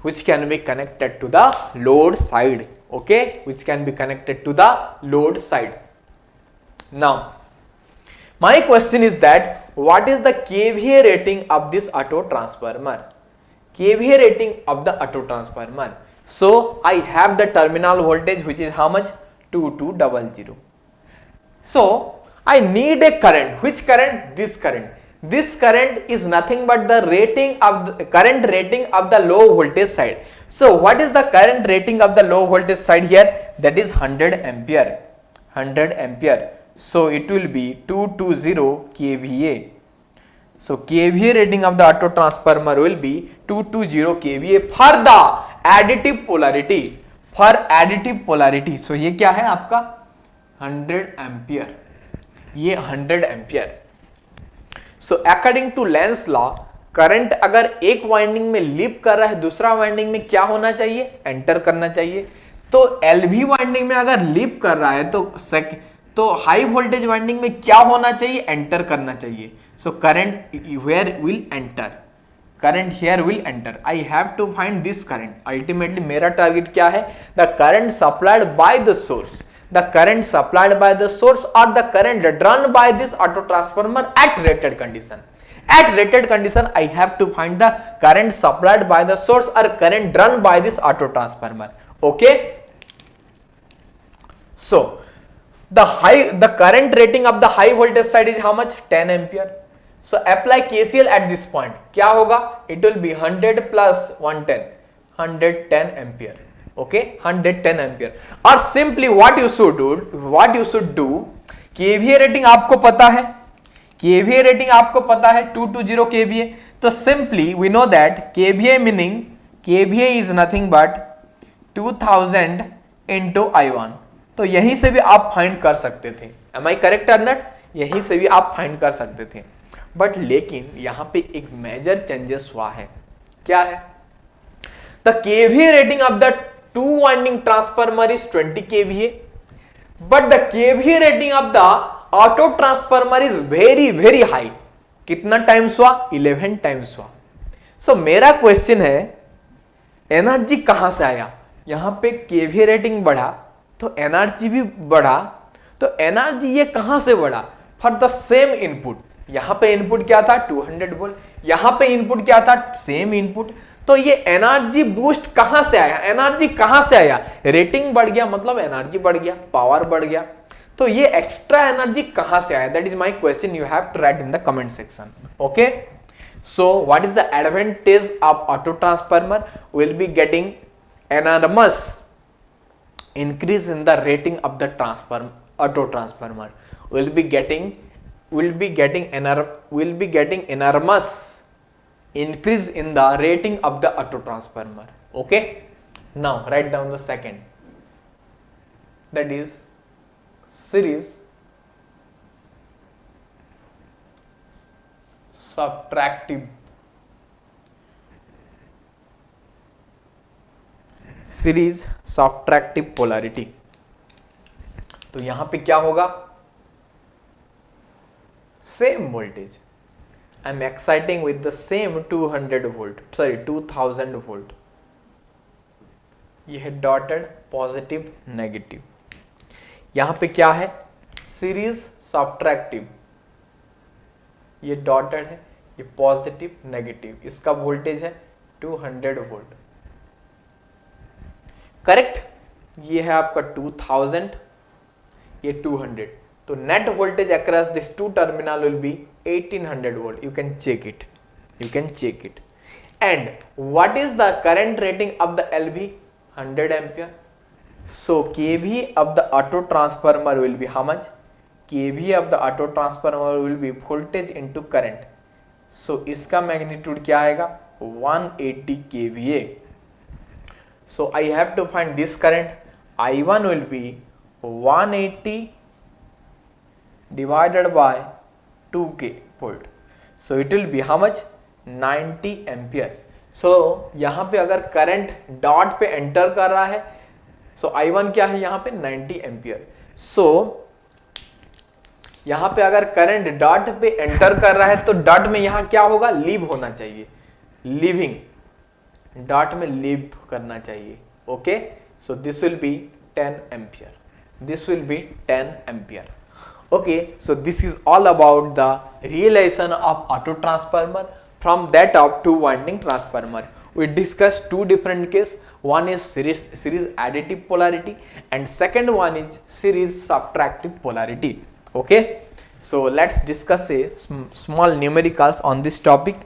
Speaker 1: which can be connected to the load side. Okay, which can be connected to the load side. Now my question is that what is the kVA rating of this auto transformer? kVA rating of the auto transformer. So I have the terminal voltage which is how much? 2200. So I need a current. Which current? This current. This current is nothing but the rating of the current rating of the low voltage side. So what is the current rating of the low voltage side here? That is 100 ampere. 100 ampere. So it will be 220 kVA. So kVA rating of the auto transformer will be 220 kVA for the additive polarity. For additive polarity. So ये क्या है आपका? 100 ampere. ये 100 ampere. So according to Lenz law, current अगर एक winding में leap कर रहा है, दूसरा वाइंडिंग में क्या होना चाहिए? एंटर करना चाहिए. तो LV वाइंडिंग में अगर लीप कर रहा है तो हाई वोल्टेज वाइंडिंग में क्या होना चाहिए? एंटर करना चाहिए. So current where will enter? Current here will enter. I have to find this current. Ultimately मेरा टारगेट क्या है? The current supplied by the source. The current supplied by the source or the current drawn by this auto transformer at rated condition. At rated condition, I have to find the current supplied by the source or current drawn by this auto transformer. Okay. So the current rating of the high voltage side is how much? 10 ampere. So apply KCL at this point. क्या होगा? It will be 100 plus 110, 110 ampere. Okay, 110 ampere. और simply what you should do, kVA rating आपको पता है, kVA rating आपको पता है 220 kVA. तो simply we know that kVA meaning kVA is nothing but 2000 into I1. तो यहीं से भी आप फाइंड कर सकते थे. Am I correct or not? यहीं से भी आप फाइंड कर सकते थे. बट लेकिन यहाँ पे एक मेजर चेंजेस हुआ है. क्या है? The kVA rating of the two winding transformer is 20 kVA, but the kVA rating of the auto transformer is very high. कितना टाइम्स हुआ? 11 टाइम्स हुआ. सो मेरा क्वेश्चन है, एनर्जी कहां से आया? यहां पे kVA रेटिंग बढ़ा तो एनर्जी भी बढ़ा. तो एनर्जी ये कहां से बढ़ा? For the same input. यहां पे इनपुट क्या था? 200 वोल्ट. यहां पे इनपुट क्या था? Same input. तो ये एनर्जी बूस्ट कहां से आया? एनर्जी कहां से आया? रेटिंग बढ़ गया मतलब एनर्जी बढ़ गया, पावर बढ़ गया. तो ये एक्स्ट्रा एनर्जी कहां से आया? That is my question. You have to write in the comment section. Okay. So what is the advantage of auto transformer? Will be getting enormous increase in the rating of the auto transformer. Will be getting enormous increase in the rating of the auto transformer. Okay. Now write down the second, that is series subtractive. Series subtractive polarity. तो यहां पे क्या होगा? Same voltage, I am exciting with the same 200 volt, sorry 2000 volt. ये है dotted positive negative. यहां पे क्या है, सीरीज सब्ट्रैक्टिव. ये डॉटेड है, ये पॉजिटिव नेगेटिव. इसका वोल्टेज है 200 वोल्ट. करेक्ट. ये है आपका 2000, ये 200. तो net voltage across this two terminal will be 1800 volt. You can check it. You can check it. And what is the current rating of the LV? 100 ampere. So kV of the auto transformer will be how much? kV of the auto transformer will be voltage into current. So इसका magnitude क्या आएगा? 180 kVA. So I have to find this current. I1 will be 180 divided by 2k volt. So it will be how much? 90 ampere. So यहाँ पे अगर current dot पे enter कर रहा है, so I1 क्या है यहाँ पे? 90 एम्पियर. So यहाँ पे अगर करंट डॉट पे एंटर कर रहा है तो डॉट में यहाँ क्या होगा? लीव होना चाहिए. लीविंग, डॉट में लीव करना चाहिए. Okay. So this will be 10 ampere. This will be 10 ampere. Okay, so this is all about the realization of auto transformer from that of two winding transformer. We discussed two different cases. One is series additive polarity and second one is series subtractive polarity. Okay, so let's discuss a small numericals on this topic.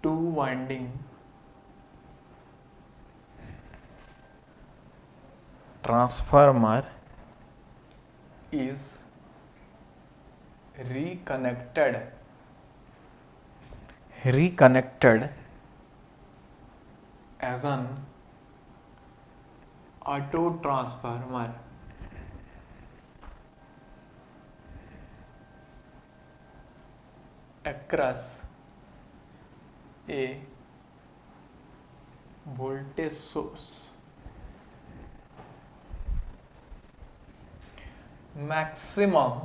Speaker 1: Two winding transformer is reconnected as an auto transformer across a voltage source. Maximum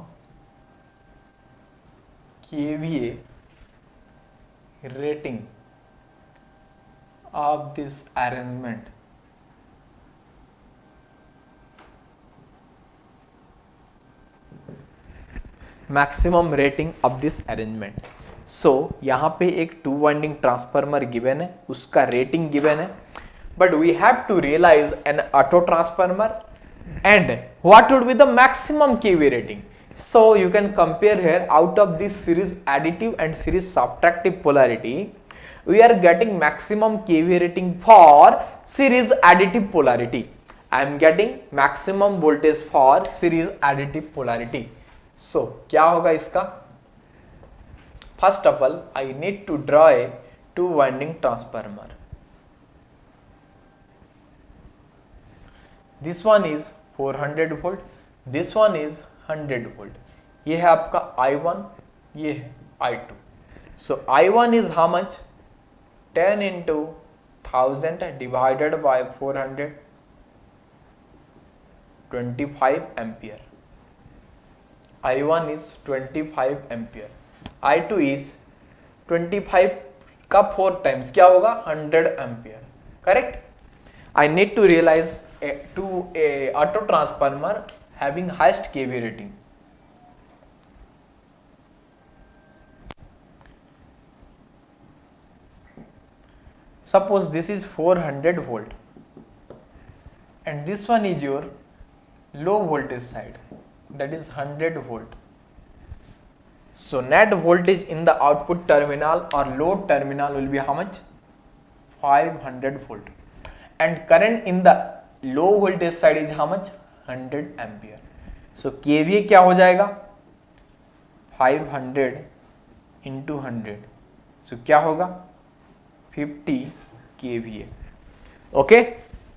Speaker 1: kVA rating of this arrangement maximum rating of this arrangement. So यहाँ पे एक two winding transformer given है, उसका rating given है, but we have to realise an auto transformer and what would be the maximum kV rating. So you can compare here out of this series additive and series subtractive polarity we are getting maximum kV rating for series additive polarity. I am getting maximum voltage for series additive polarity. So क्या होगा इसका? First of all, I need to draw a two winding transformer. This one is 400 volt, this one is 100 volt. ये है आपका I1, ये है I2. So I1 is how much? 10 into 1000 divided by 400, 25 ampere. I1 is 25 ampere. I2 is 25 का 4 times क्या होगा? 100 ampere. Correct. I need to realize a auto transformer having highest kV rating. suppose this is 400 volt and this one is your low voltage side, that is 100 volt. So net voltage in the output terminal or load terminal will be how much? 500 volt. And current in the low voltage side is how much? 100 ampere. So KVA क्या हो जाएगा? 500 into 100. So क्या होगा? 50 kVA. Okay?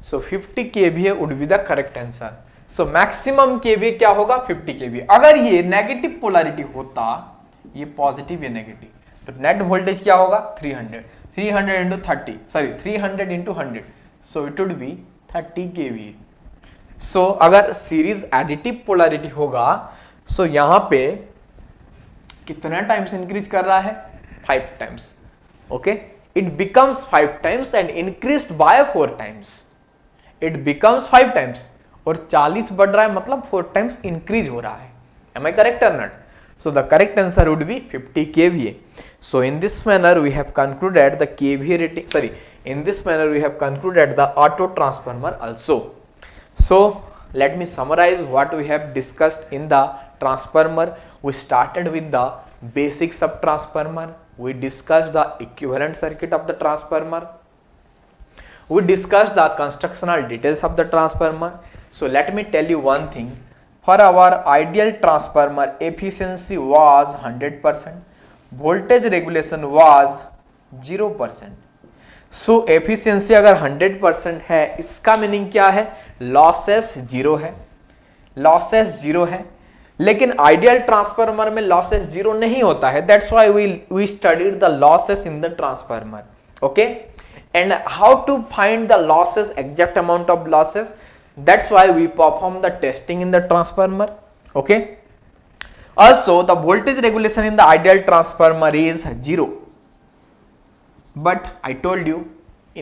Speaker 1: So 50 kVA would be the correct answer. So maximum kVA क्या होगा? 50 kVA. अगर ये negative polarity होता, ये पॉजिटिव या नेगेटिव, तो नेट वोल्टेज क्या होगा? 300 into 30, sorry 300 into 100. So it would be 30 kVA. So अगर सीरीज एडिटिव पोलैरिटी होगा, so यहाँ पे कितना टाइम्स इंक्रीज कर रहा है? 5 times. Okay, it becomes 5 times and increased by 4 times. It becomes 5 times और 40 बढ़ रहा है, मतलब 4 टाइम्स इंक्रीज हो रहा है. Am I correct or not? So the correct answer would be 50 kVA. So in this manner we have concluded the kVA rating, sorry, in this manner we have concluded the auto transformer also. So let me summarize what we have discussed in the transformer. We started with the basics of transformer. We discussed the equivalent circuit of the transformer. We discussed the constructional details of the transformer. So let me tell you one thing. For our ideal transformer, efficiency was 100%. Voltage regulation was 0%. So efficiency अगर 100% है, इसका meaning क्या है? Losses 0 है. Losses 0 है. लेकिन ideal transformer में losses 0 नहीं होता है. That's why we studied the losses in the transformer. Okay, and how to find the losses, exact amount of losses. That's why we perform the testing in the transformer. Okay. Also, the voltage regulation in the ideal transformer is 0. But I told you,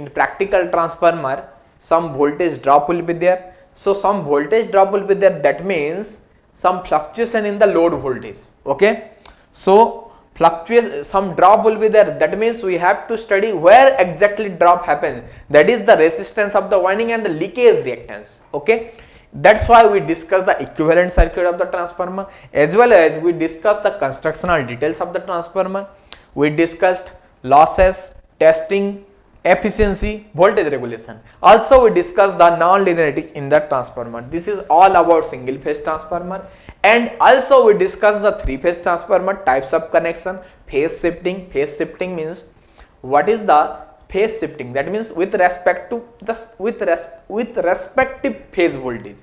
Speaker 1: in practical transformer, some voltage drop will be there. So some voltage drop will be there. That means some fluctuation in the load voltage. Okay. So fluctuation, some drop will be there. That means we have to study where exactly drop happens. That is the resistance of the winding and the leakage reactance. Okay, that's why we discuss the equivalent circuit of the transformer, as well as we discuss the constructional details of the transformer. We discussed losses, testing, efficiency, voltage regulation. Also we discussed the non-linearity in the transformer. This is all about single phase transformer. And also we discuss the 3-phase transformer, types of connection, phase shifting. Phase shifting means what is the phase shifting? That means with respect to the with respective phase voltage.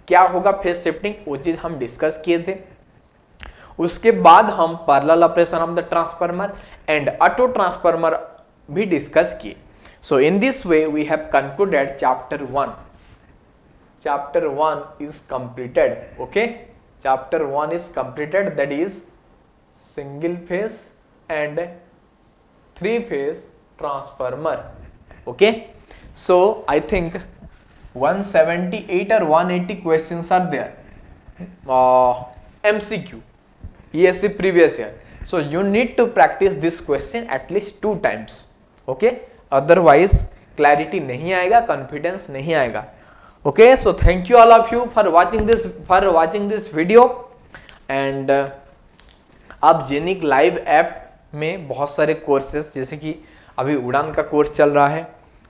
Speaker 1: क्या होगा phase shifting? वो चीज हम discuss किए थे. उसके बाद हम parallel operation of the transformer and auto transformer भी डिस्कस किए. So in this way we have concluded chapter 1. Chapter 1 is completed. Okay. Chapter 1 is completed, that is single phase and 3-phase transformer. Okay, so I think 178 or 180 questions are there. MCQ, ESC previous year. So you need to practice this question at least 2 times. Okay, otherwise clarity नहीं आएगा, confidence नहीं आएगा. Okay, so thank you all of you for watching this video. And आप genic live app में बहुत सारे courses, जैसे कि अभी उड़ान का कोर्स चल रहा है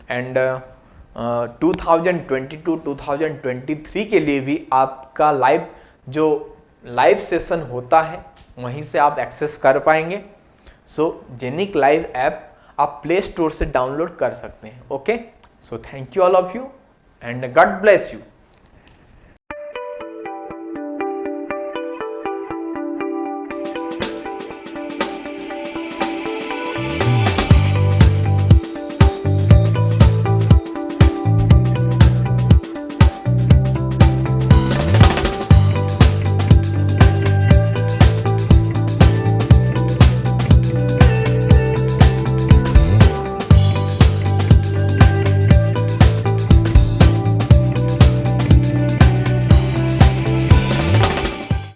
Speaker 1: एंड 2022-2023 के लिए भी आपका लाइव सेशन होता है, वहीं से आप एक्सेस कर पाएंगे. सो जेनिक लाइव ऐप आप प्ले स्टोर से डाउनलोड कर सकते हैं. Okay, so thank you all of you and God bless you.